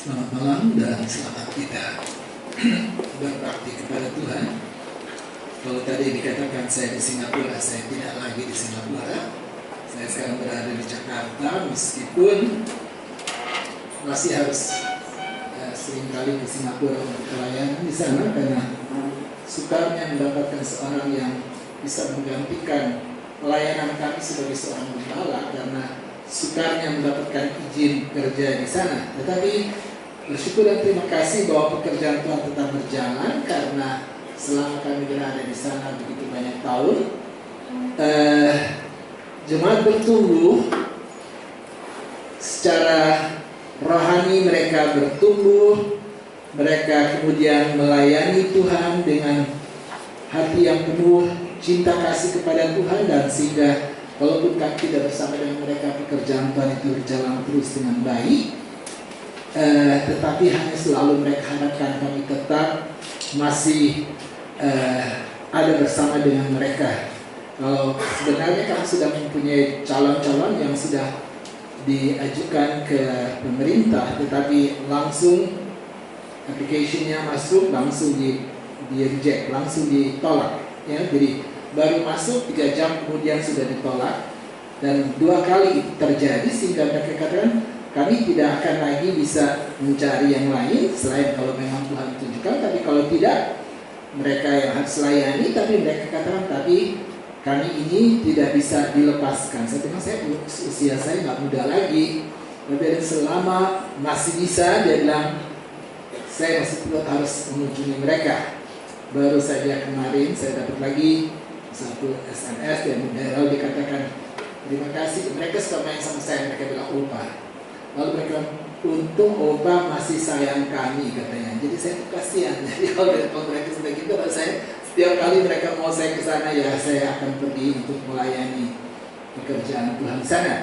Selamat malam dan selamat kita berbakti kepada Tuhan. Kalau tadi dikatakan saya di Singapura, saya tidak lagi di Singapura. Saya sekarang berada di Jakarta, meskipun masih harus seringkali ke Singapura untuk pelayanan di sana, karena sukarnya mendapatkan seorang yang bisa menggantikan pelayanan kami sebagai seorang gembala, karena sukarnya mendapatkan izin kerja di sana. Tetapi bersyukur dan terima kasih bahwa pekerjaan Tuhan tetap berjalan, karena selama kami berada di sana begitu banyak tahun, jemaat bertumbuh secara rohani, mereka bertumbuh, mereka kemudian melayani Tuhan dengan hati yang penuh cinta kasih kepada Tuhan, dan sehingga walaupun kami tidak bersama dengan mereka, pekerjaan Tuhan itu berjalan terus dengan baik. Tetapi hanya selalu mereka harapkan kami tetap masih ada bersama dengan mereka. Kalau sebenarnya kami sudah mempunyai calon-calon yang sudah diajukan ke pemerintah, tetapi langsung application-nya masuk, langsung di reject, langsung ditolak. Ya, jadi baru masuk 3 jam kemudian sudah ditolak, dan 2 kali itu terjadi, sehingga mereka katakan kami tidak akan lagi bisa mencari yang lain selain kalau memang Tuhan tunjukkan. Tapi kalau tidak, mereka yang harus layani. Tapi mereka katakan, tapi kami ini tidak bisa dilepaskan. Saya bilang, usia saya nggak muda lagi, tapi selama masih bisa, dia bilang saya masih perlu harus mengunjungi mereka. Baru saja kemarin saya dapat lagi satu SMS dan dikatakan terima kasih. Mereka suka main sama saya, mereka bilang Opa. Lalu mereka bilang, untung Opa masih sayang kami, katanya. Jadi saya kasihan. Jadi kalau mereka sudah gitu, saya setiap kali mereka mau saya ke sana, ya saya akan pergi untuk melayani pekerjaan Tuhan di sana.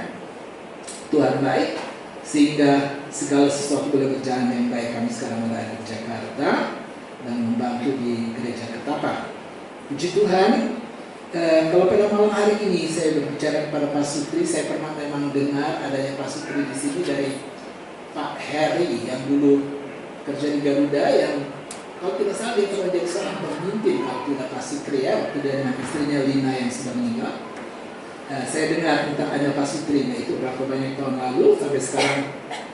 Tuhan baik, sehingga segala sesuatu boleh berjalan dengan baik. Kami sekarang berada di Jakarta dan membantu di gereja Ketapang. Puji Tuhan. Kalau pada malam hari ini saya berbicara kepada Pak Sutri, saya pernah memang dengar adanya Pak Sutri di sini dari Pak Heri yang dulu kerja di Garuda, yang kalau tidak salah dia pernah jadi seorang pemimpin waktu Pak Sutri, ya, waktu dia dengan istrinya Lina yang sudah meninggal. Saya dengar tentang ada Pak Sutri, itu berapa banyak tahun lalu, sampai sekarang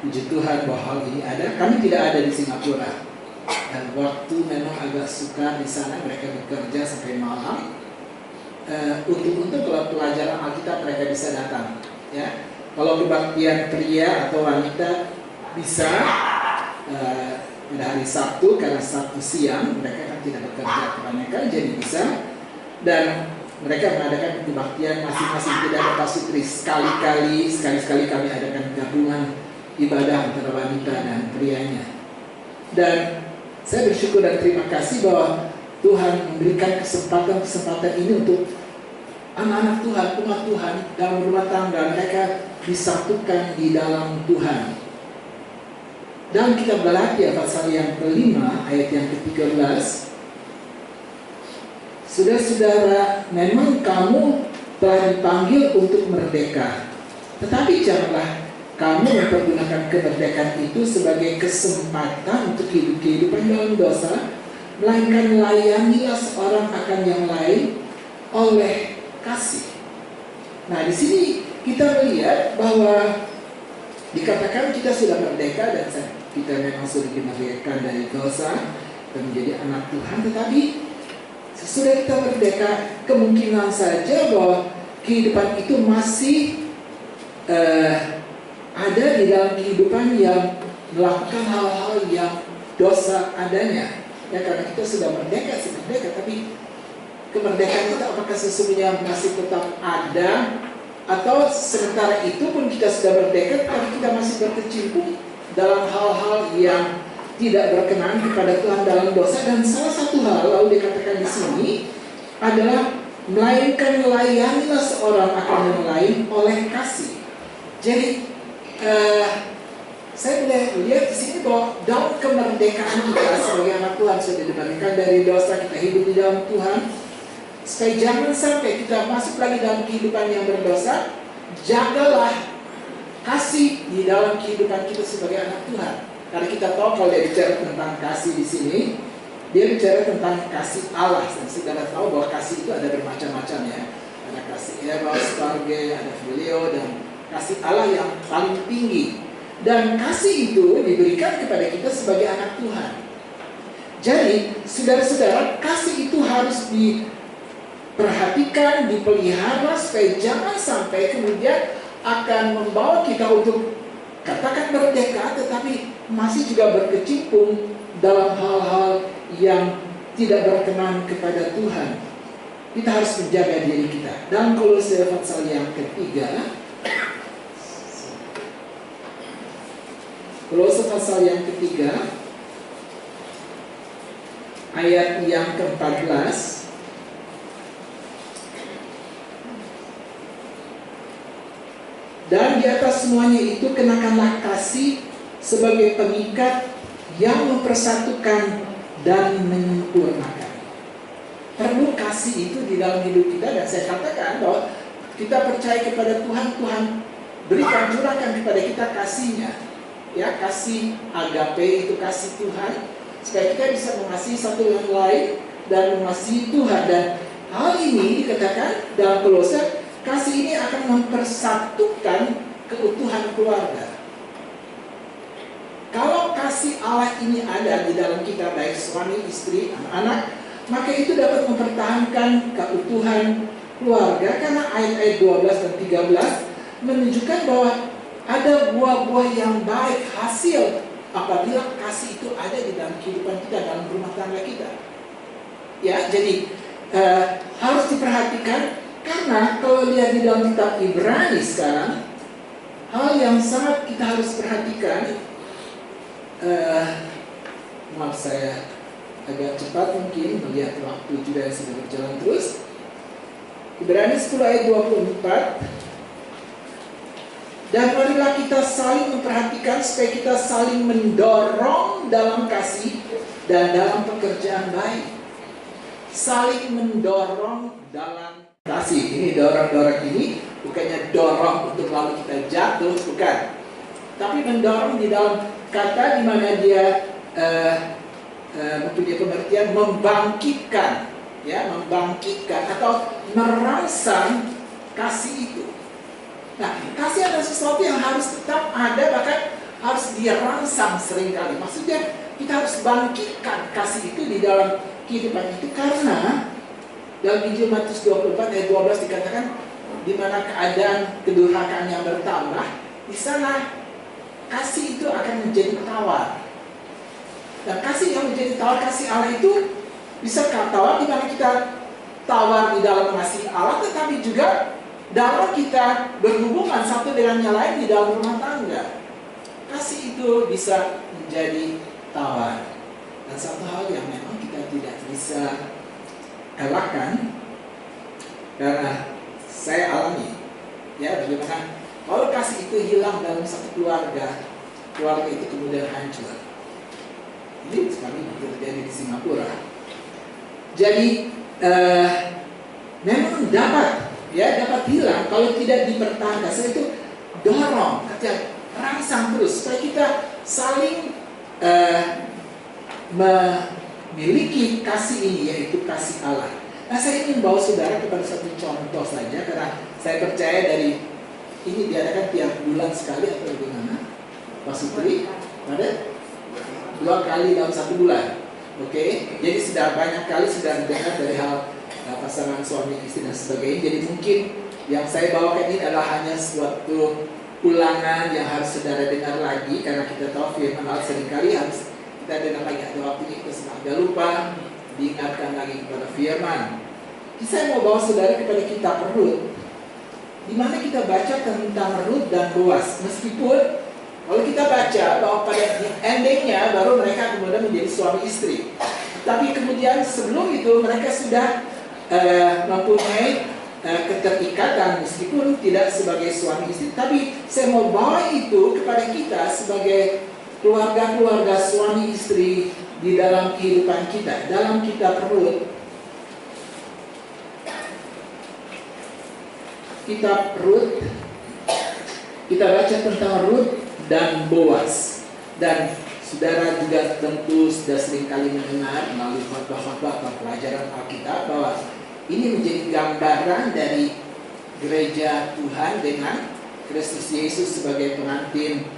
puji Tuhan bahwa hal ini ada. Kami tidak ada di Singapura, dan waktu memang agak sukar di sana, mereka bekerja sampai malam. Untuk kalau pelajaran Alkitab mereka bisa datang, ya. Kalau kebaktian pria atau wanita bisa pada hari Sabtu, karena Sabtu siang mereka kan tidak bekerja kebanyakan, jadi bisa. Dan mereka mengadakan kebaktian masing-masing, tidak ada Pak Sutri. Sekali-sekali kami adakan gabungan ibadah antara wanita dan prianya. Dan saya bersyukur dan terima kasih bahwa Tuhan memberikan kesempatan ini untuk anak-anak Tuhan, umat Tuhan dalam rumah tangga, mereka disatukan di dalam Tuhan. Dalam kitab Galatia pasal yang kelima ayat yang ke-13, saudara-saudara, memang kamu telah dipanggil untuk merdeka, tetapi janganlah kamu mempergunakan kemerdekaan itu sebagai kesempatan untuk hidup kehidupan dalam dosa, melainkan layanilah seorang akan yang lain oleh kasih. Nah, di sini kita melihat bahwa dikatakan kita sudah merdeka, dan kita memang sudah dimerdekakan dari dosa dan menjadi anak Tuhan. Tetapi sesudah kita merdeka, kemungkinan saja bahwa kehidupan itu masih ada di dalam kehidupan yang melakukan hal-hal yang dosa adanya. Ya, karena kita sudah merdeka, tapi kemerdekaan kita apakah sesungguhnya masih tetap ada, atau sementara itu pun kita sudah merdeka tapi kita masih berkecimpung dalam hal-hal yang tidak berkenan kepada Tuhan dalam dosa. Dan salah satu hal lalu dikatakan di sini adalah melainkan layanilah seorang akan yang lain oleh kasih. Jadi saya boleh lihat di sini bahwa dalam kemerdekaan kita sebagai anak Tuhan sudah diberikan dari dosa, kita hidup di dalam Tuhan. Supaya jangan sampai kita masuk lagi dalam kehidupan yang berdosa, jagalah kasih di dalam kehidupan kita sebagai anak Tuhan. Karena kita tahu kalau dia bicara tentang kasih di sini, dia bicara tentang kasih Allah. Dan saudara tahu bahwa kasih itu ada bermacam-macam ya. Ada kasih eros, storge, ada filio, dan kasih Allah yang paling tinggi. Dan kasih itu diberikan kepada kita sebagai anak Tuhan. Jadi, saudara-saudara, kasih itu harus diperhatikan, dipelihara, supaya jangan sampai kemudian akan membawa kita untuk katakan merdeka, tetapi masih juga berkecimpung dalam hal-hal yang tidak berkenan kepada Tuhan. Kita harus menjaga diri kita. Dan Kolose pasal yang ketiga, Kolose pasal yang ketiga, ayat yang ke-14. Dan di atas semuanya itu kenakanlah kasih sebagai pengikat yang mempersatukan dan menyempurnakan. Perlu kasih itu di dalam hidup kita, dan saya katakan bahwa kita percaya kepada Tuhan, Tuhan berikan, curahkan kepada kita kasih-Nya. Ya, kasih agape itu kasih Tuhan, supaya kita bisa mengasihi satu yang lain dan mengasihi Tuhan. Dan hal ini dikatakan dalam Kolose, kasih ini akan mempersatukan keutuhan keluarga. Kalau kasih Allah ini ada di dalam kita, baik suami, istri, anak-anak, maka itu dapat mempertahankan keutuhan keluarga. Karena ayat-ayat 12 dan 13 menunjukkan bahwa ada buah-buah yang baik hasil apabila kasih itu ada di dalam kehidupan kita, dalam rumah tangga kita. Ya, jadi harus diperhatikan. Karena kalau lihat di dalam kitab Ibrani sekarang, hal yang sangat kita harus perhatikan, maaf saya agak cepat mungkin melihat waktu juga yang sudah berjalan terus. Ibrani 10 ayat 24. Dan marilah kita saling memperhatikan supaya kita saling mendorong dalam kasih dan dalam pekerjaan baik. Saling mendorong dalam kasih. Ini dorong-dorong ini bukannya dorong untuk lalu kita jatuh, bukan. Tapi mendorong di dalam kata di mana dia mempunyai pengertian membangkitkan, ya, membangkitkan atau merangsang kasih itu. Nah, kasih adalah sesuatu yang harus tetap ada, bahkan harus dirangsang seringkali. Maksudnya kita harus bangkitkan kasih itu di dalam kehidupan itu, karena dalam Injil Matius 24 ayat 12 dikatakan, di mana keadaan kedurhakaan yang bertambah, di sana kasih itu akan menjadi tawar. Dan kasih yang menjadi tawar, kasih Allah itu bisa tawar di mana kita tawar di dalam mengasihi Allah, tetapi juga dalam kita berhubungan satu dengan yang lain di dalam rumah tangga. Kasih itu bisa menjadi tawar. Dan satu hal yang memang kita tidak bisa elakkan, karena saya alami, ya, bagaimana kalau kasih itu hilang dalam satu keluarga, keluarga itu kemudian hancur. Ini kami terjadi di Singapura. Jadi memang dapat hilang kalau tidak dipertahankan. Saya itu dorong, rangsang terus supaya kita saling memiliki kasih ini, yaitu kasih Allah. Nah, saya ingin bawa saudara kepada satu contoh saja, karena saya percaya dari ini diadakan tiap bulan sekali atau bagaimana, Pak Sutri? Ada 2 kali dalam 1 bulan. Oke, jadi sudah banyak kali sudah dengar dari hal pasangan suami istri dan sebagainya. Jadi mungkin yang saya bawakan ini adalah hanya suatu ulangan yang harus saudara dengar lagi, karena kita tahu firman Allah seringkali harus kita dengar lagi. Ada waktunya kita sudah lupa, diingatkan lagi kepada firman. Saya mau bawa saudara kepada kitab Rut, di mana kita baca tentang Rut dan Boaz. Meskipun kalau kita baca bahwa pada endingnya baru mereka kemudian menjadi suami istri, tapi kemudian sebelum itu mereka sudah mempunyai keterikatan, meskipun tidak sebagai suami istri. Tapi saya mau bawa itu kepada kita sebagai keluarga-keluarga suami istri di dalam kehidupan kita. Dalam kitab Rut, kita baca tentang Rut dan Boaz. Dan Saudara juga tentu sudah sering kali mendengar melalui khotbah-khotbah atau pelajaran Alkitab bahwa ini menjadi gambaran dari gereja Tuhan dengan Kristus Yesus sebagai pengantin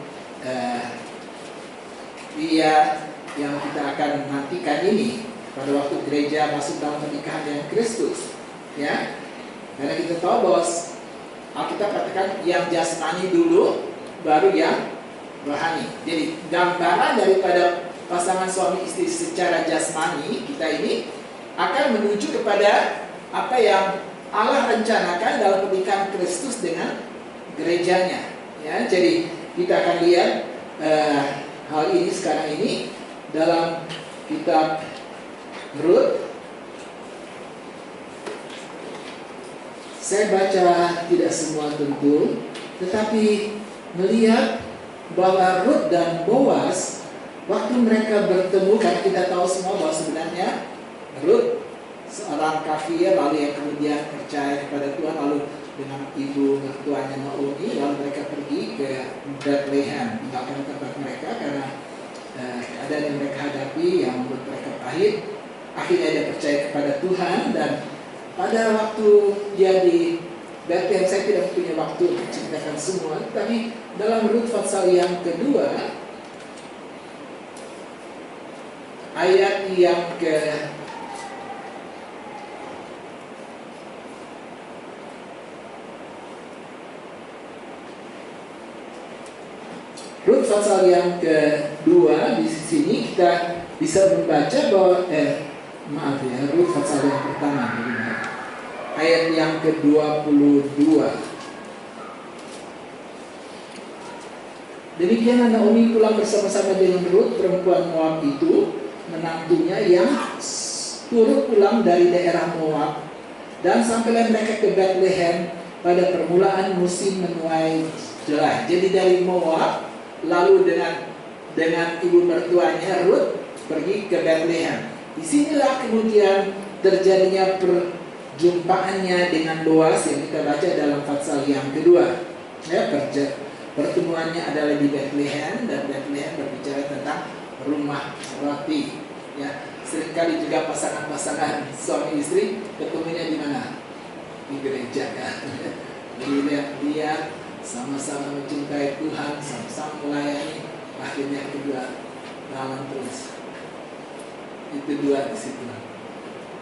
pria yang kita akan nantikan ini pada waktu gereja masuk dalam pernikahan dengan Kristus, ya. Karena kita tahu bahwa Alkitab katakan yang jasmani dulu, baru yang rohani. Jadi gambaran daripada pasangan suami istri secara jasmani kita ini akan menuju kepada apa yang Allah rencanakan dalam pernikahan Kristus dengan gerejanya. Ya, jadi kita akan lihat hal ini sekarang ini dalam kitab Rut. Saya baca tidak semua tentu, tetapi melihat bahwa Rut dan Boas waktu mereka bertemu, karena kita tahu semua bahwa sebenarnya Rut seorang kafir lalu yang kemudian percaya kepada Tuhan, lalu dengan ibu mertuanya Naomi, lalu mereka pergi ke Bethlehem tinggalkan tempat mereka karena keadaan yang mereka hadapi yang menurut mereka pahit. Akhirnya dia percaya kepada Tuhan, dan pada waktu dia di Bethlehem, saya tidak punya waktu untuk ceritakan semua, tapi dalam Rut pasal yang kedua ayat yang ke Rut pasal yang kedua, di sini kita bisa membaca bahwa Rut pasal yang pertama ayat yang ke-22. Demikian Naomi pulang bersama-sama dengan Rut, perempuan Moab itu, menantunya yang turut pulang dari daerah Moab, dan sampailah mereka ke Bethlehem pada permulaan musim menuai jelai. Jadi dari Moab lalu dengan ibu mertuanya Rut pergi ke Bethlehem. Disinilah kemudian terjadinya perjumpaannya dengan Boas yang kita baca dalam pasal yang kedua. Ya, pertemuannya adalah di Bethlehem, dan Bethlehem berbicara tentang rumah roti. Ya, seringkali juga pasangan-pasangan suami istri ketemunya di mana? Di gereja, kan? Lihat sama-sama mencintai Tuhan, sama-sama melayani, akhirnya kedua jalan terus. Itu dua di situ.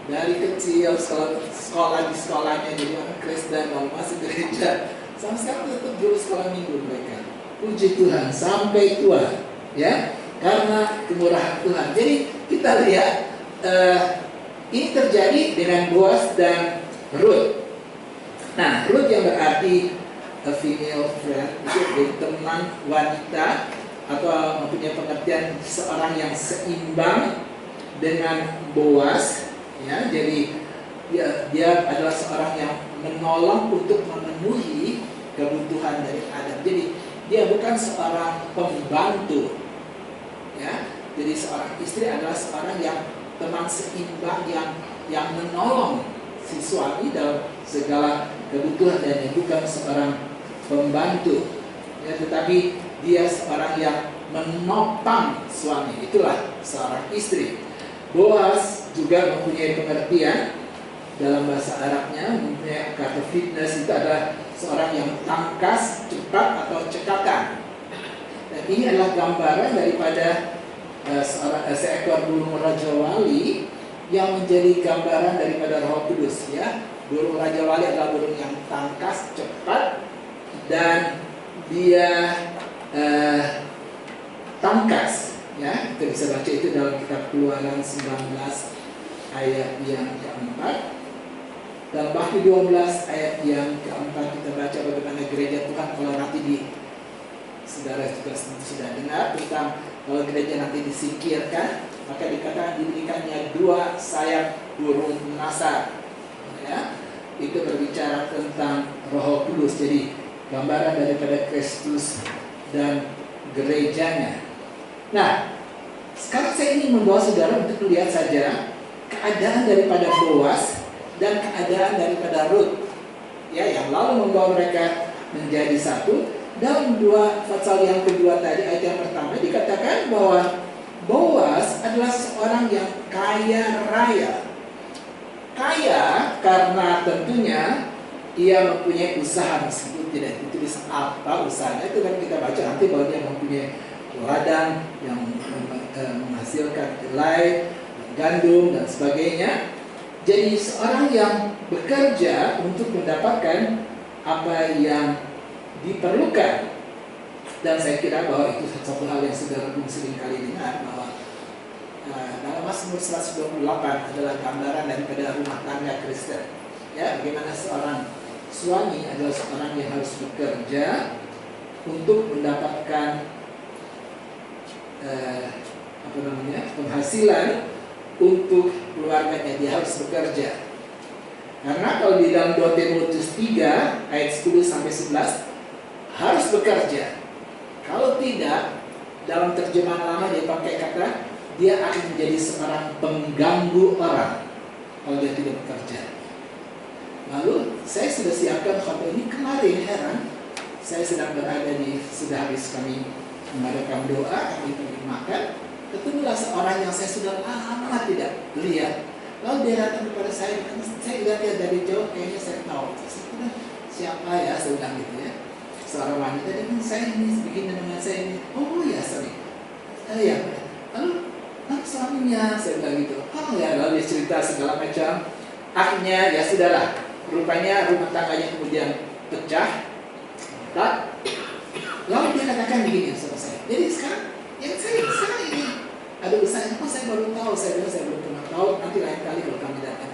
Dari kecil sekolah di sekolahnya jadi orang Kristen, lalu masuk gereja, sampai sekarang tetap dulu sekolah minggu mereka. Puji Tuhan sampai tua, ya, karena kemurahan Tuhan. Jadi kita lihat ini terjadi dengan Boas dan Rut. Nah, Rut yang berarti a female friend, itu jadi teman wanita atau mempunyai pengertian seorang yang seimbang dengan Boas, ya. Jadi dia adalah seorang yang menolong untuk memenuhi kebutuhan dari Adam. Jadi dia bukan seorang pembantu, ya. Jadi seorang istri adalah seorang yang teman seimbang, yang menolong si suami dalam segala kebutuhan, dan bukan seorang pembantu, ya, tetapi dia seorang yang menopang suami. Itulah seorang istri. Boas juga mempunyai pengertian dalam bahasa Arabnya, mempunyai kata fitness, itu adalah seorang yang tangkas, cepat atau cekatan. Dan ini adalah gambaran daripada seekor burung raja wali yang menjadi gambaran daripada Roh Kudus, ya. Burung raja wali adalah burung yang tangkas, cepat, dan dia tangkas, ya. Kita bisa baca itu dalam kitab Keluaran 19 ayat yang keempat. Dalam Wahyu 12 ayat yang keempat kita baca bagaimana gereja Tuhan, kalau nanti saudara juga sudah dengar tentang kalau gereja nanti disingkirkan, maka dikatakan diberikannya 2 sayap burung nasar, ya. Itu berbicara tentang Roh Kudus. Jadi gambaran daripada Kristus dan gerejanya. Nah, sekarang saya ingin membawa saudara untuk melihat saja keadaan daripada Boas dan keadaan daripada Rut, ya, yang lalu membawa mereka menjadi satu. Dalam 2 pasal yang kedua tadi, ayat yang pertama dikatakan bahwa Boas adalah seorang yang kaya raya. Kaya karena tentunya ia mempunyai usaha, meskipun tidak ditulis apa usahanya. Itu kan kita baca nanti bahwa dia mempunyai ladang yang menghasilkan helai, gandum dan sebagainya. Jadi seorang yang bekerja untuk mendapatkan apa yang diperlukan. Dan saya kira bahwa itu satu hal yang sudah sering kali dengar, bahwa dalam Mazmur 128 adalah gambaran daripada rumah tangga Kristen. Ya, bagaimana seorang suami adalah seorang yang harus bekerja untuk mendapatkan penghasilan untuk keluarganya. Dia harus bekerja. Karena kalau di dalam 2 Timotius 3 ayat 10 sampai 11 harus bekerja. Kalau tidak, dalam terjemahan lama dia pakai kata dia akan menjadi seorang pengganggu orang kalau dia tidak bekerja. Lalu saya sudah siapkan khotbah ini kemarin, heran. Saya sedang berada sudah habis kami mengadakan doa, kami pergi makan. Ketemulah seorang yang saya sudah lama tidak lihat. Lalu dia datang kepada saya lihat dia dari jauh, kayaknya saya tahu. Siapa ya, saya bilang gitu ya. Seorang wanita, dia bilang, saya ini begini dengan saya ini. Oh ya, sorry. Ya. Lalu suaminya, saya bilang gitu. Oh ya, lalu dia cerita segala macam. Akhirnya ya sudahlah. Rupanya rumah tangganya kemudian pecah. Lalu dia katakan begini sama saya. Jadi sekarang ini ada usahanya. Oh saya baru tahu, saya bilang saya belum pernah tahu. Nanti lain kali kalau kami datang.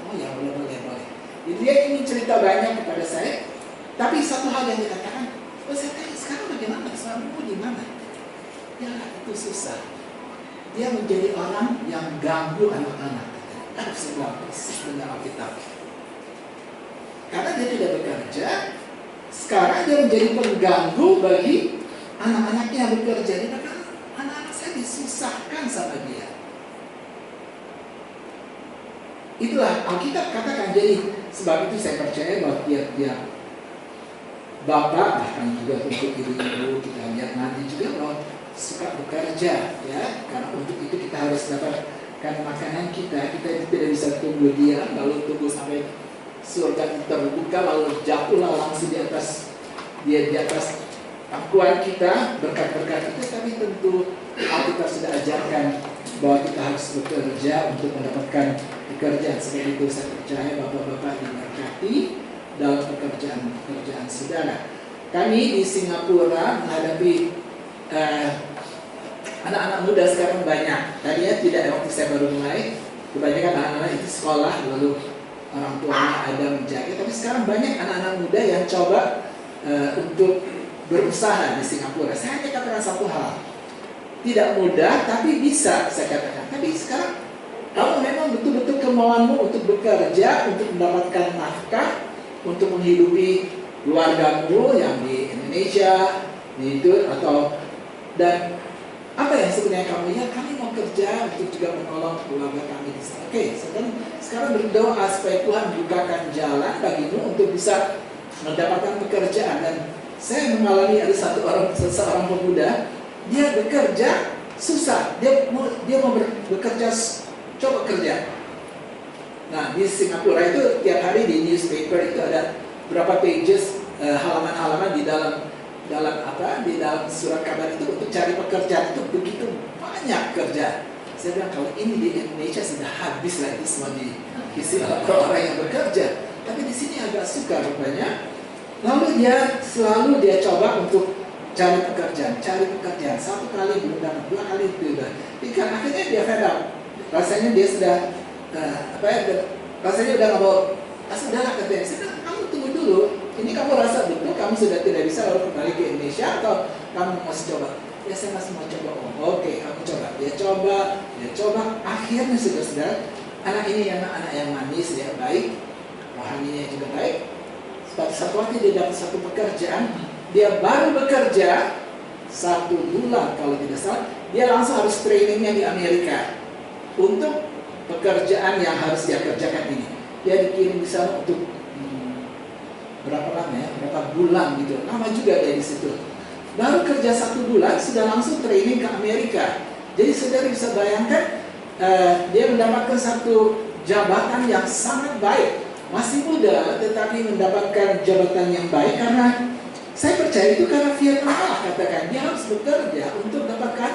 Oh ya boleh. Jadi dia ingin cerita banyak kepada saya. Tapi satu hal yang dikatakan, saya tanya sekarang bagaimana suamimu di mana? Ya itu susah. Dia menjadi orang yang ganggu anak-anak. Harus bilang persis dengan Alkitab. Karena dia tidak bekerja, sekarang dia menjadi pengganggu bagi anak-anaknya yang bekerja. Dia kata, anak-anak saya disusahkan sama dia. Itulah Alkitab katakan. Jadi sebab itu saya percaya bahwa tiap bapak, bahkan juga untuk ibu-ibu, kita lihat nanti juga bahwa suka bekerja, ya. Karena untuk itu kita harus dapatkan makanan kita. Kita tidak bisa tunggu dia, lalu tunggu sampai surga terbuka, lalu jatuhlah langsung di atas pangkuan kita berkat-berkat itu. Tapi tentu Alkitab sudah ajarkan bahwa kita harus bekerja untuk mendapatkan pekerjaan. Sebab itu saya percaya bapak-bapak diberkati dalam pekerjaan saudara. Kami di Singapura menghadapi anak-anak muda sekarang banyak. Tadinya tidak, waktu saya baru mulai, kebanyakan anak-anak itu sekolah, lalu orang tuanya ada menjaga. Tapi sekarang banyak anak-anak muda yang coba untuk berusaha di Singapura. Saya hanya katakan satu hal, tidak mudah tapi bisa, saya katakan. Tapi sekarang kalau memang betul-betul kemauanmu untuk bekerja, untuk mendapatkan nafkah, untuk menghidupi keluargamu yang di Indonesia, dan apa yang sebenarnya kamu lihat, kami mau kerja untuk juga menolong keluarga kami di sana. Oke, sekarang berdoa supaya Tuhan bukakan jalan bagimu untuk bisa mendapatkan pekerjaan. Dan saya mengalami ada seorang pemuda, dia bekerja susah, dia mau bekerja, coba kerja. Nah di Singapura itu tiap hari di newspaper itu ada berapa pages halaman-halaman di dalam surat kabar itu untuk cari pekerjaan. Itu begitu banyak kerja. Saya bilang kalau ini di Indonesia sudah habis lah itu semua diisi oleh orang yang bekerja. Tapi di sini agak suka rupanya. Lalu dia selalu coba untuk cari pekerjaan. Satu kali belum dapat, 2 kali belum. Akhirnya dia fed up. Rasanya dia sudah rasanya udah nggak mau. Sudahlah katanya. Saya bilang kamu tunggu dulu. Ini kamu rasa betul kamu sudah tidak bisa lalu kembali ke Indonesia atau kamu masih coba? Ya saya masih mau coba. Oke, kamu coba. Dia coba. Akhirnya sudah anak ini anak yang manis, ya baik, rohaninya juga baik. Satu waktu dia dapat satu pekerjaan, dia baru bekerja 1 bulan kalau tidak salah, dia langsung harus trainingnya di Amerika untuk pekerjaan yang harus dia kerjakan ini. Dia dikirim di sana untuk berapa lama ya, berapa bulan gitu, lama juga dia di situ. baru kerja 1 bulan sudah langsung training ke Amerika. Jadi saudara bisa bayangkan, dia mendapatkan satu jabatan yang sangat baik. Masih muda tetapi mendapatkan jabatan yang baik, karena saya percaya itu karena firman Allah katakan dia harus bekerja untuk dapatkan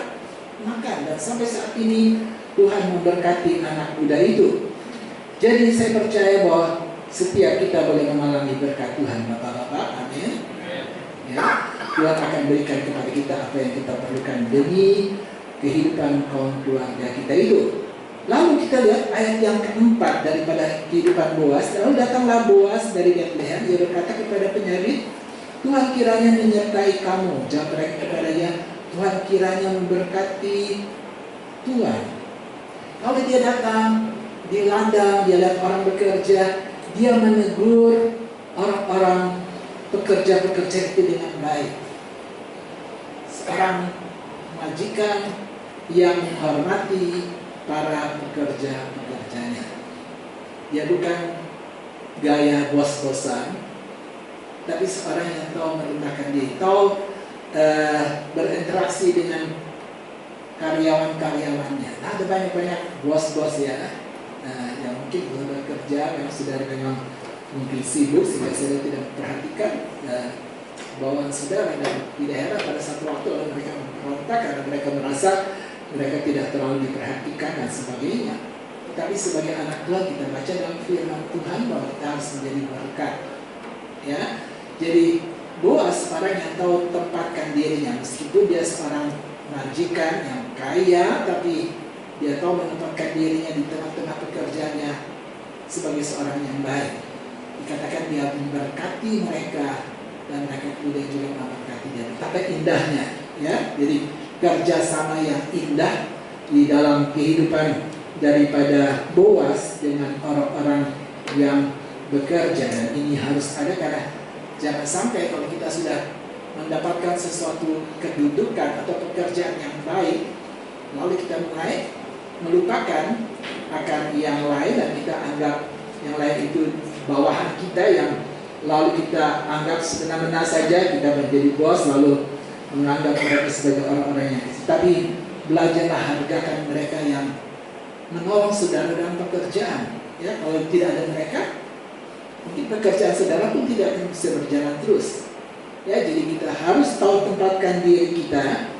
makan. Dan sampai saat ini Tuhan memberkati anak muda itu. Jadi saya percaya bahwa setiap kita boleh mengalami berkat Tuhan, Bapak-bapak, amin. Ya, Tuhan akan berikan kepada kita apa yang kita perlukan demi kehidupan kaum keluarga kita itu. Lalu kita lihat ayat yang keempat daripada kehidupan Boas. Lalu datanglah Boas dari Betlehem, dia berkata kepada penyabit, Tuhan kiranya menyertai kamu. Jawab mereka kepadanya, Tuhan kiranya memberkati Tuhan. Lalu dia datang di ladang, dia lihat orang bekerja, dia menegur orang-orang pekerja-pekerja itu dengan baik. Seorang majikan yang menghormati para pekerja-pekerjanya. Dia bukan gaya bos-bosan, tapi seorang yang tahu merendahkan diri, tahu berinteraksi dengan karyawan-karyawannya. Nah, ada banyak-banyak bos-bos ya, yang mungkin belum bekerja, yang saudara memang mungkin sibuk sehingga saudara tidak memperhatikan bawaan saudara, dan tidak heran pada satu waktu mereka memberontak karena mereka merasa mereka tidak terlalu diperhatikan dan sebagainya. Tapi sebagai anak Tuhan kita baca dalam firman Tuhan bahwa kita harus menjadi berkat. Ya, jadi Boas orang yang tahu tempatkan dirinya, meskipun dia seorang majikan yang kaya, tapi dia tahu menempatkan dirinya di tengah-tengah pekerjaannya sebagai seorang yang baik. Dikatakan dia memberkati mereka dan mereka kemudian juga memberkati dia. Betapa indahnya, ya. Jadi kerjasama yang indah di dalam kehidupan daripada Boas dengan orang-orang yang bekerja. Dan ini harus ada, karena jangan sampai kalau kita sudah mendapatkan sesuatu kedudukan atau pekerjaan yang baik, lalu kita mulai melupakan akan yang lain dan kita anggap yang lain itu bawahan kita, yang lalu kita anggap semena-mena saja kita menjadi bos, lalu menganggap mereka sebagai orang-orang yang kecil. Tapi belajarlah hargakan mereka yang menolong saudara dalam pekerjaan. Ya, kalau tidak ada mereka, mungkin pekerjaan saudara pun tidak akan bisa berjalan terus. Ya, jadi kita harus tahu tempatkan diri kita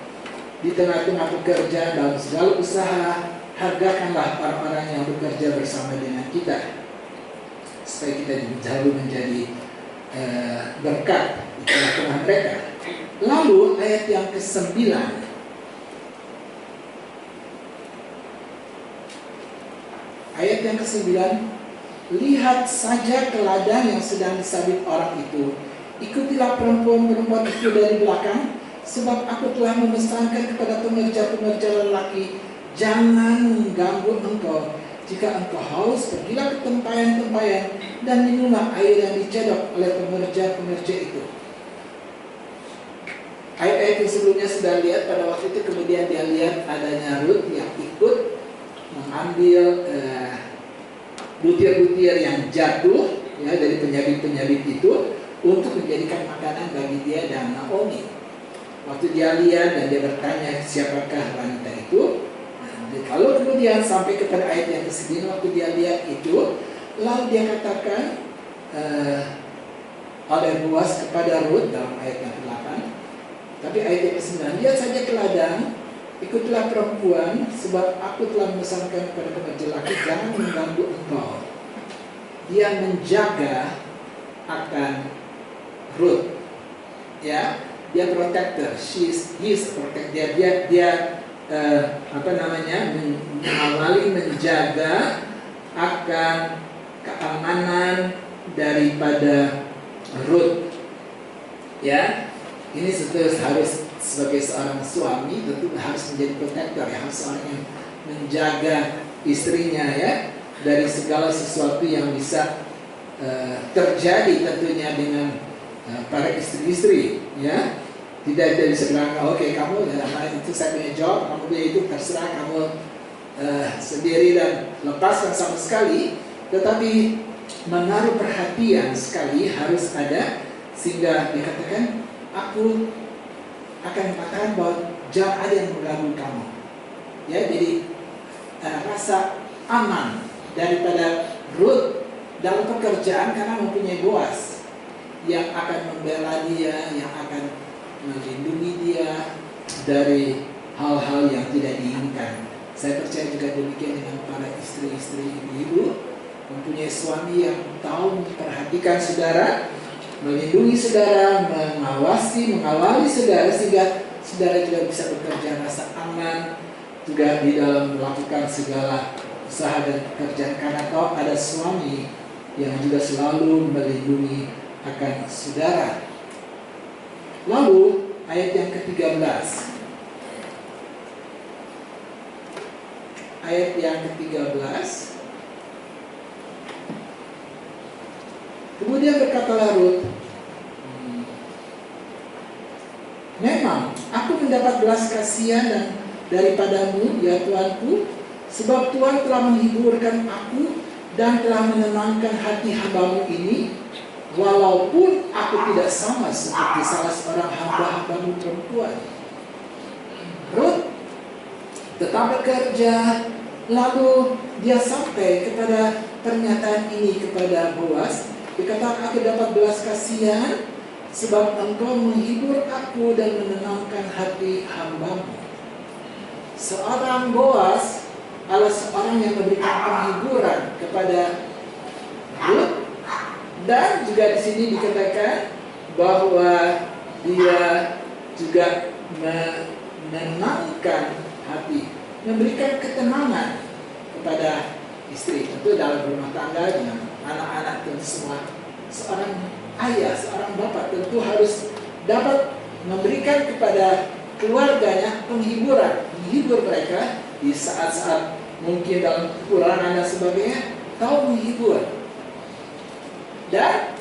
di tengah-tengah pekerjaan dalam segala usaha. Hargakanlah orang-orang yang bekerja bersama dengan kita, supaya kita selalu menjadi berkat di tengah-tengah mereka. Lalu ayat yang ke-9, ayat yang ke-9, lihat saja ke ladang yang sedang disabit orang itu, ikutilah perempuan-perempuan itu dari belakang, sebab aku telah memesankan kepada pekerja-pekerja lelaki, jangan mengganggu engkau. Jika engkau haus, pergilah ke tempayan-tempayan dan minumlah air yang dicedok oleh pekerja-pekerja itu. Ayat-ayat yang sebelumnya sudah lihat, pada waktu itu kemudian dia lihat adanya Ruth yang ikut mengambil butir-butir yang jatuh ya dari penyabit-penyabit itu untuk menjadikan makanan bagi dia dan Naomi. Waktu dia lihat dan dia bertanya siapakah wanita itu, kalau kemudian sampai kepada ayat yang ke-9, waktu dia lihat itu, lalu dia katakan oleh Boas kepada Ruth dalam ayat yang ke-8. Tapi ayat yang ke-9, lihat saja ke ladang, ikutlah perempuan, sebab aku telah memesankan kepada pekerja laki, jangan mengganggu engkau. Dia menjaga akan Ruth, ya, dia protector, he is protector, dia mengawali, menjaga akan keamanan daripada Ruth. Ya, ini harus sebagai seorang suami tentu harus menjadi protektor, ya, harus seorang yang menjaga istrinya ya dari segala sesuatu yang bisa terjadi tentunya dengan para istri-istri, ya. Tidak bisa bilang, oke, kamu itu saya punya job, kamu punya itu terserah kamu sendiri dan lepaskan sama sekali. Tetapi menaruh perhatian sekali harus ada, sehingga dikatakan aku akan mengatakan bahwa jangan ada yang mengganggu kamu. Ya, jadi rasa aman daripada Ruth dalam pekerjaan karena mempunyai Boaz yang akan membela dia, yang akan melindungi dia dari hal-hal yang tidak diinginkan. Saya percaya juga demikian dengan para istri-istri ibu-ibu, mempunyai suami yang tahu memperhatikan saudara, melindungi saudara, mengawali saudara, sehingga saudara juga bisa bekerja rasa aman juga di dalam melakukan segala usaha dan pekerjaan, karena tahu ada suami yang juga selalu melindungi akan saudara. Lalu ayat yang ke-13. Ayat yang ke-13. Kemudian berkatalah Ruth, memang aku mendapat belas kasihan daripadamu, ya Tuanku, sebab Tuhan telah menghiburkan aku dan telah menenangkan hati hambamu ini, walaupun aku tidak sama seperti salah seorang hamba-hambamu perempuan. Ruth tetap bekerja, lalu dia sampai kepada pernyataan ini kepada Boaz. Dikatakan, aku dapat belas kasihan sebab engkau menghibur aku dan menenangkan hati hambamu. Seorang Boaz adalah seorang yang memberikan penghiburan kepada Ruth, dan juga di sini dikatakan bahwa dia juga menenangkan hati, memberikan ketenangan kepada istri. Tentu dalam rumah tangga dengan anak-anak tentu semua, seorang ayah, seorang bapak tentu harus dapat memberikan kepada keluarganya penghiburan, menghibur mereka di saat-saat mungkin dalam kekurangan dan sebagainya, tahu menghibur. Dan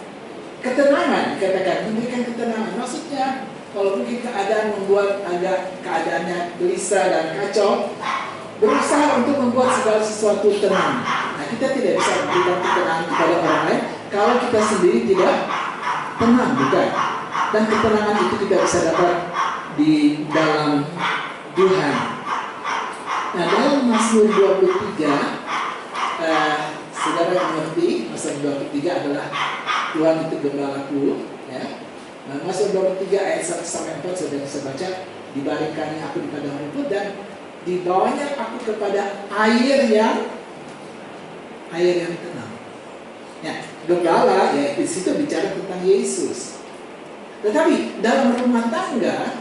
ketenangan, dikatakan memberikan ketenangan. Maksudnya kalau mungkin keadaan membuat ada keadaannya gelisah dan kacau, berusaha untuk membuat segala sesuatu tenang. Nah, kita tidak bisa memberikan ketenangan kepada orang lain kalau kita sendiri tidak tenang, bukan? Dan ketenangan itu kita bisa dapat di dalam Tuhan. Nah, dalam Mazmur 23, saudara mengerti, Mazmur 23 adalah Tuhan itu gembalaku, ya. Nah, Mazmur 23 ayat 1-4 saudara bisa baca, dibaringkannya aku di padang rumput dan dibawanya aku kepada air yang tenang. Ya, gembala ya di situ bicara tentang Yesus. Tetapi dalam rumah tangga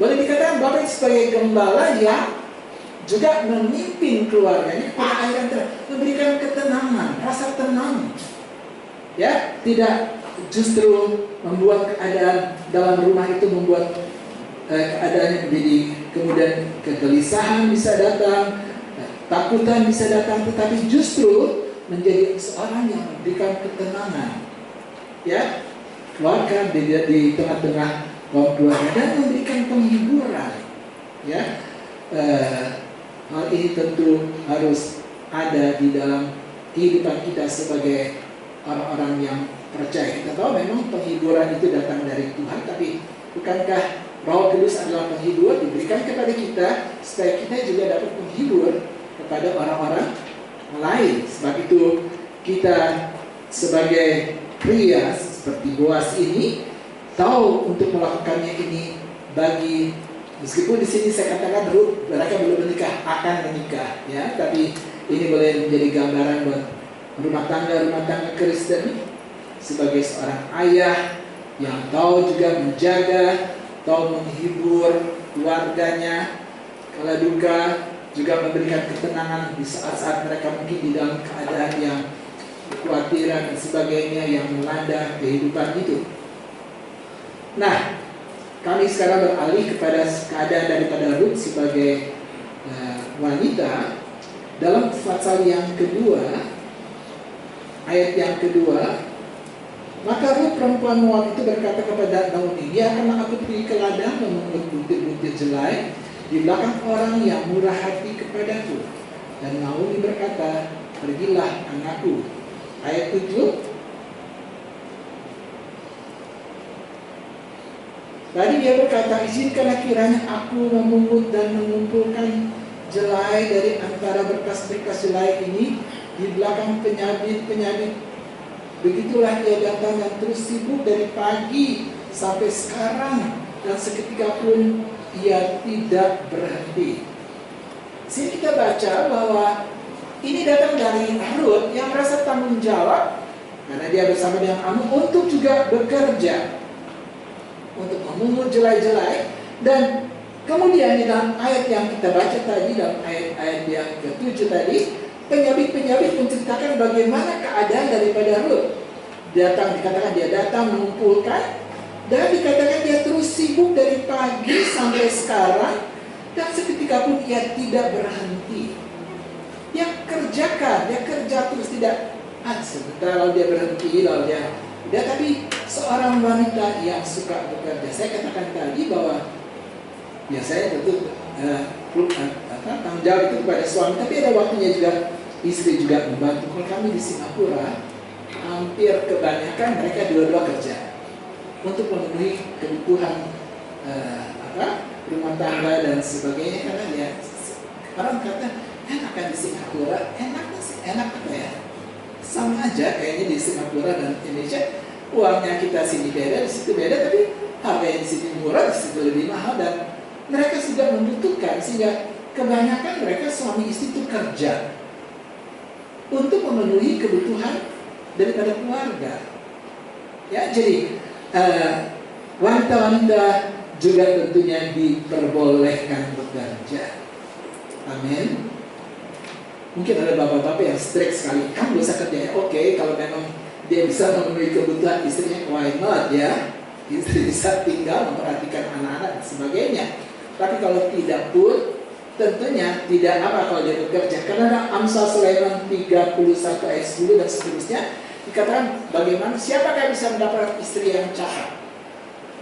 boleh dikatakan Bapak sebagai gembala yang juga memimpin keluarganya kepada air yang tenang, memberikan ketenangan, rasa tenang. Ya, tidak justru membuat keadaan dalam rumah itu membuat keadaannya menjadi kemudian kegelisahan bisa datang, takutan bisa datang, tetapi justru menjadi seorang yang memberikan ketenangan, ya, keluarga di tengah-tengah kaum keluarga dan memberikan penghiburan, ya. Hal ini tentu harus ada di dalam kehidupan kita sebagai orang-orang yang percaya. Kita tahu memang penghiburan itu datang dari Tuhan, tapi bukankah Roh Kudus adalah penghibur diberikan kepada kita supaya kita juga dapat menghibur kepada orang-orang lain. Sebab itu kita sebagai pria seperti Boaz ini tahu untuk melakukannya ini bagi, meskipun di sini saya katakan mereka belum menikah, akan menikah, ya, tapi ini boleh menjadi gambaran buat rumah tangga Kristen sebagai seorang ayah yang tahu juga menjaga, tahu menghibur keluarganya kala duka, juga memberikan ketenangan di saat-saat mereka mungkin di dalam keadaan yang kekhawatiran dan sebagainya yang melanda kehidupan itu. Nah, kami sekarang beralih kepada keadaan daripada Ruth sebagai wanita. Dalam pasal yang kedua, ayat yang kedua, maka Ruth perempuan Moab itu berkata kepada Naomi, ya, karena aku pergi ke ladang memungut butir-butir jelai di belakang orang yang murah hati kepadaku. Dan Naomi berkata, pergilah anakku. Ayat 7, Tadi dia berkata, izinkanlah kiranya aku memungut dan mengumpulkan jelai dari antara berkas-berkas jelai ini di belakang penyabit-penyabit. Begitulah dia datang dan terus sibuk dari pagi sampai sekarang, dan seketika pun ia tidak berhenti. Sini kita baca bahwa ini datang dari Harut yang merasa tanggung jawab karena dia bersama dengan Amun untuk juga bekerja, untuk memungut jelai-jelai. Dan kemudian di dalam ayat yang kita baca tadi, dalam ayat yang ke-7 tadi, penyabit-penyabit menceritakan bagaimana keadaan daripada Rut. Dikatakan dia datang mengumpulkan, dan dikatakan dia terus sibuk dari pagi sampai sekarang, dan seketika pun ia tidak berhenti. Dia kerjakan, dia kerja terus, tidak sebentar lalu dia berhenti, lalu dia tapi seorang wanita yang suka bekerja. Saya katakan tadi bahwa biasanya tentu tanggung jawab itu kepada suami, tapi ada waktunya juga istri juga membantu. Kalau kami di Singapura, hampir kebanyakan mereka dua-dua kerja untuk memenuhi kebutuhan rumah tangga dan sebagainya. Karena ya orang kata enakan di Singapura, enak apa ya? Sama aja kayaknya di Singapura dan Indonesia. Uangnya kita sini beda, di situ beda, tapi harganya di sini murah, di situ lebih mahal, dan mereka sudah membutuhkan, sehingga kebanyakan mereka suami istri itu kerja untuk memenuhi kebutuhan daripada keluarga. Ya, jadi wanita-wanita juga tentunya diperbolehkan bekerja. Amin. Mungkin ada bapak-bapak yang strict sekali, kamu bisa kerja ya. Oke, kalau memang dia bisa memenuhi kebutuhan istrinya, why not ya? Istri bisa tinggal memperhatikan anak-anak dan sebagainya. Tapi kalau tidak pun, tentunya tidak apa kalau dia bekerja. Karena ada Amsal Sulaiman 31 ayat 10 dan seterusnya, dikatakan bagaimana siapakah yang bisa mendapat istri yang cakap.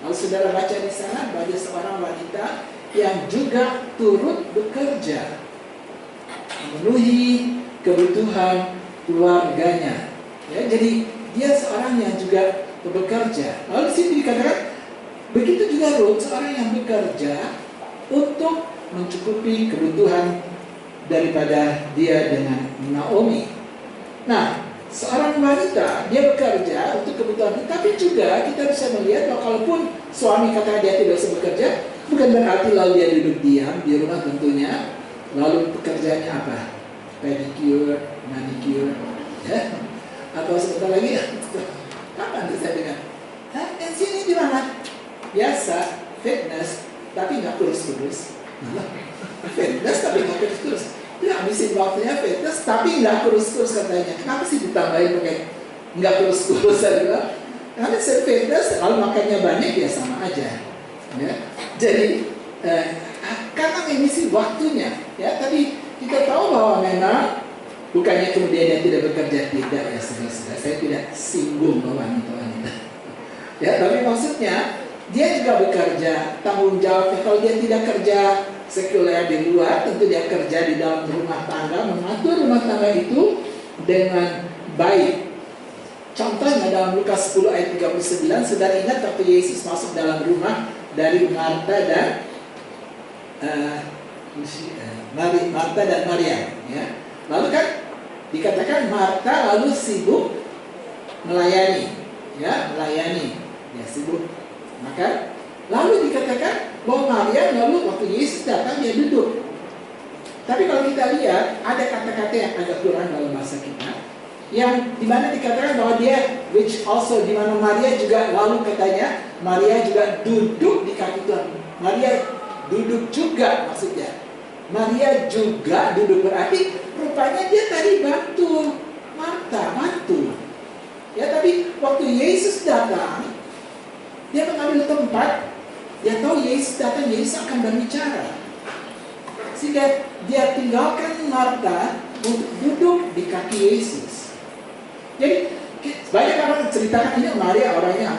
Lalu saudara baca di sana, bagi seorang wanita yang juga turut bekerja, memenuhi kebutuhan keluarganya. Ya, jadi dia seorang yang juga bekerja. Lalu di sini dikatakan begitu juga Rut, seorang yang bekerja untuk mencukupi kebutuhan daripada dia dengan Naomi. Nah, seorang wanita dia bekerja untuk kebutuhan, tapi juga kita bisa melihat bahwa kalaupun suami kata dia tidak bisa bekerja, bukan berarti lalu dia duduk diam di rumah tentunya. Lalu pekerjaannya apa? Pedicure, manicure, ya? Atau sebentar lagi, kapan saya dengar? Dan sini di mana? Biasa, fitness, tapi nggak kurus-kurus. Fitness tapi nggak kurus-kurus. Dia habisin waktunya fitness tapi nggak kurus-kurus katanya. Kenapa sih ditambahin pakai nggak kurus-kurus? Karena saya fitness, lalu makannya banyak ya sama aja. Ya? Jadi karena ini sih waktunya, ya. Tapi kita tahu bahwa memang bukannya kemudian dia tidak bekerja, tidak ya saudara-saudara. Saya tidak singgung wanita-wanita. Ya, tapi maksudnya dia juga bekerja, tanggung jawabnya. Kalau dia tidak kerja sekuler di luar, tentu dia kerja di dalam rumah tangga, mengatur rumah tangga itu dengan baik. Contohnya dalam Lukas 10 ayat 39, saudara ingat waktu Yesus masuk dalam rumah dari Marta dan Maria, ya. Lalu kan dikatakan Marta lalu sibuk melayani, ya, dia sibuk. Maka lalu dikatakan bahwa Maria lalu waktu Yesus datang dia duduk. Tapi kalau kita lihat ada kata-kata yang agak kurang dalam bahasa kita, yang dimana dikatakan bahwa dia which also, dimana Maria juga lalu katanya Maria juga duduk di kaki Tuhan. Maria duduk juga, maksudnya Maria juga duduk, berarti rupanya dia tadi bantu Marta, bantu. Ya, tapi waktu Yesus datang, dia mengambil tempat. Dia tahu Yesus datang, Yesus akan berbicara, sehingga dia tinggalkan Marta untuk duduk di kaki Yesus. Jadi banyak orang ceritakan ini Maria orangnya